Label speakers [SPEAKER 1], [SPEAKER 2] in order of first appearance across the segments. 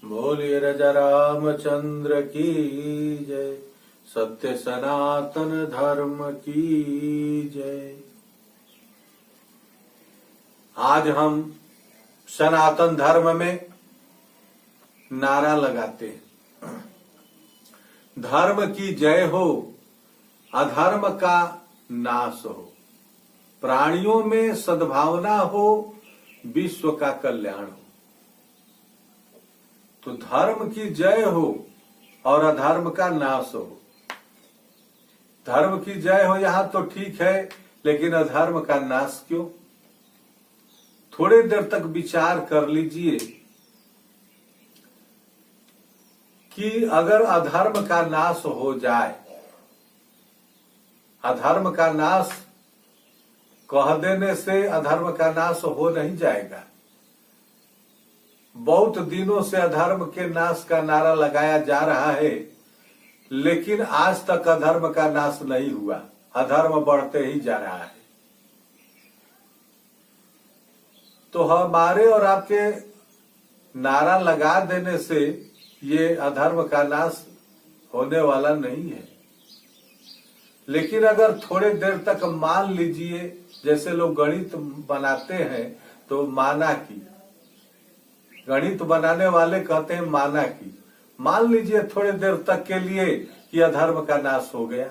[SPEAKER 1] बोलिए राजा रामचंद्र की जय। सत्य सनातन धर्म की जय। आज हम सनातन धर्म में नारा लगाते हैं, धर्म की जय हो, अधर्म का नाश हो, प्राणियों में सद्भावना हो, विश्व का कल्याण हो। तो धर्म की जय हो और अधर्म का नाश हो। धर्म की जय हो यहां तो ठीक है, लेकिन अधर्म का नाश क्यों? थोड़ी देर तक विचार कर लीजिए कि अगर अधर्म का नाश हो जाए, अधर्म का नाश कह देने से अधर्म का नाश हो नहीं जाएगा। बहुत दिनों से अधर्म के नाश का नारा लगाया जा रहा है, लेकिन आज तक अधर्म का नाश नहीं हुआ, अधर्म बढ़ते ही जा रहा है। तो हमारे और आपके नारा लगा देने से ये अधर्म का नाश होने वाला नहीं है। लेकिन अगर थोड़े देर तक मान लीजिए, जैसे लोग गणित बनाते हैं तो माना की, गणित बनाने वाले कहते हैं माना की, मान लीजिए थोड़े देर तक के लिए कि अधर्म का नाश हो गया,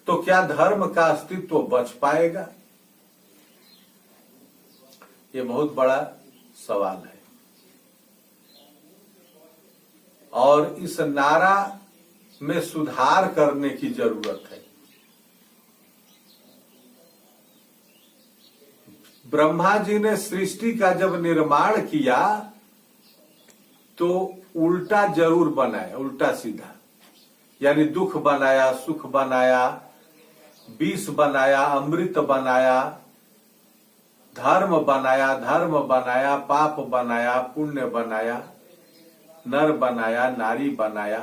[SPEAKER 1] तो क्या धर्म का अस्तित्व बच पाएगा? ये बहुत बड़ा सवाल है और इस नारा में सुधार करने की जरूरत है। ब्रह्मा जी ने सृष्टि का जब निर्माण किया तो उल्टा जरूर बनाया, उल्टा सीधा, यानी दुख बनाया, सुख बनाया, विष बनाया, अमृत बनाया, धर्म बनाया, धर्म बनाया, पाप बनाया, पुण्य बनाया, नर बनाया, नारी बनाया,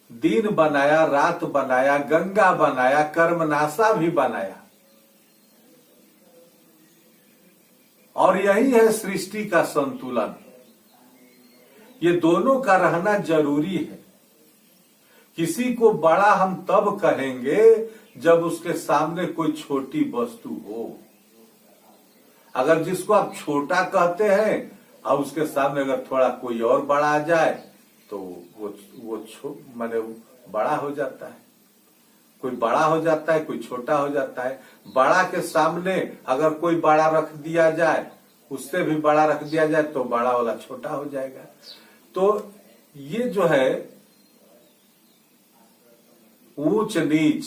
[SPEAKER 1] दिन बनाया, रात बनाया, गंगा बनाया, कर्मनाशा भी बनाया। और यही है सृष्टि का संतुलन। ये दोनों का रहना जरूरी है। किसी को बड़ा हम तब कहेंगे जब उसके सामने कोई छोटी वस्तु हो। अगर जिसको आप छोटा कहते हैं और उसके सामने अगर थोड़ा कोई और बड़ा आ जाए तो वो माने बड़ा हो जाता है। कोई बड़ा हो जाता है, कोई छोटा हो जाता है। बड़ा के सामने अगर कोई बड़ा रख दिया जाए, उससे भी बड़ा रख दिया जाए तो बड़ा वाला छोटा हो जाएगा। तो ये जो है ऊंच नीच,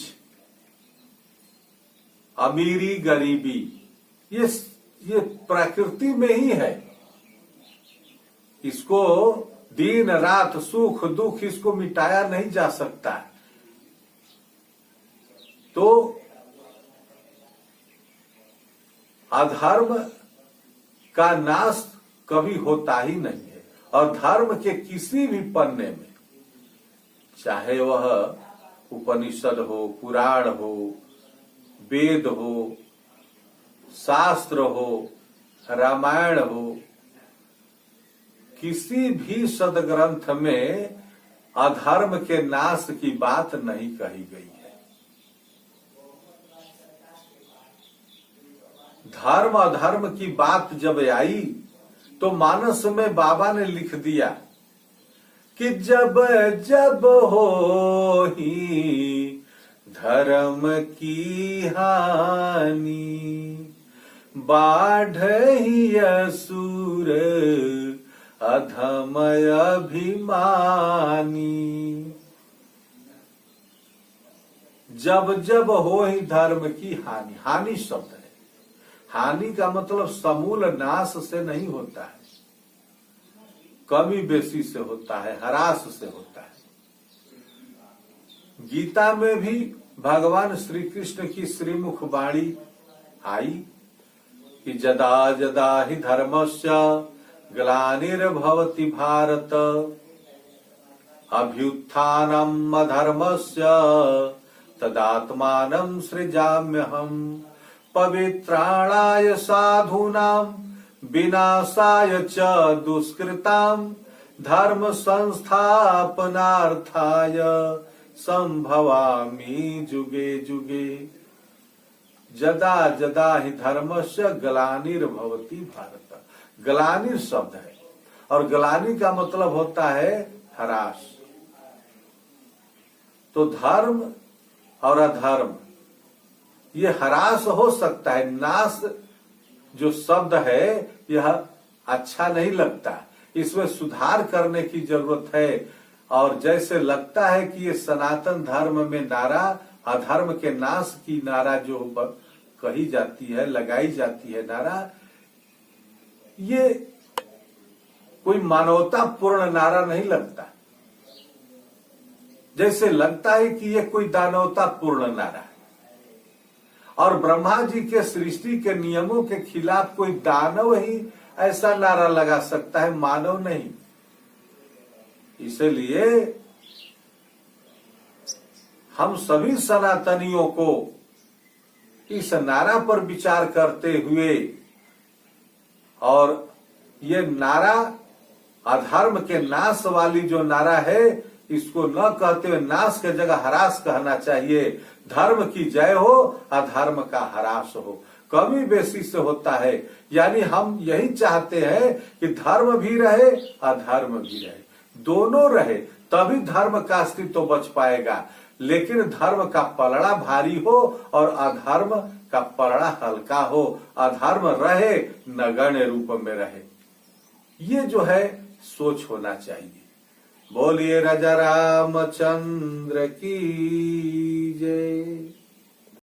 [SPEAKER 1] अमीरी गरीबी, ये प्रकृति में ही है। इसको दिन रात सुख दुख इसको मिटाया नहीं जा सकता। तो अधर्म का नाश कभी होता ही नहीं है। और धर्म के किसी भी पन्ने में, चाहे वह उपनिषद हो, पुराण हो, वेद हो, शास्त्र हो, रामायण हो, किसी भी सदग्रंथ में अधर्म के नाश की बात नहीं कही गई है। धर्म अधर्म की बात जब आई तो मानस में बाबा ने लिख दिया कि जब जब हो ही धर्म की हानि, बाढ़ ही असुर अधम अभिमानी। जब जब हो ही धर्म की हानि, हानि शब्द है। हानि का मतलब समूल नाश से नहीं होता है, कमी बेसी से होता है, ह्रास से होता है। गीता में भी भगवान श्री कृष्ण की श्रीमुख वाणी आई कि जदा जदा ही धर्मस्य ग्लानिर्भवति भारत, अभ्युत्थानम् अधर्मस्य तदात्मानं सृजाम्यहम्, पवित्राणाय साधूनां विनाशाय च दुष्कृताम धर्म संस्थापनार्थाय संभवामि जुगे जुगे। जदा जदा ही धर्मस्य ग्लानिर्भवति भारत। ग्लानिर शब्द है और ग्लानि का मतलब होता है ह्रास। तो धर्म और अधर्म ये ह्रास हो सकता है। नाश जो शब्द है यह अच्छा नहीं लगता, इसमें सुधार करने की जरूरत है। और जैसे लगता है कि ये सनातन धर्म में नारा अधर्म के नाश की नारा जो कही जाती है, लगाई जाती है नारा, ये कोई मानवतापूर्ण नारा नहीं लगता। जैसे लगता है कि ये कोई दानवतापूर्ण नारा है। और ब्रह्मा जी के सृष्टि के नियमों के खिलाफ कोई दानव ही ऐसा नारा लगा सकता है, मानव नहीं। इसलिए हम सभी सनातनियों को इस नारा पर विचार करते हुए, और ये नारा अधर्म के नाश वाली जो नारा है, इसको न कहते हुए नाश के जगह ह्रास कहना चाहिए। धर्म की जय हो, अधर्म का ह्रास हो। कमी बेसी से होता है, यानी हम यही चाहते हैं कि धर्म भी रहे अधर्म भी रहे, दोनों रहे, तभी धर्म का अस्तित्व बच पाएगा। लेकिन धर्म का पलड़ा भारी हो और अधर्म का पलड़ा हल्का हो, अधर्म रहे नगण्य रूप में रहे, ये जो है सोच होना चाहिए। बोलिए राजा रामचंद्र की जय।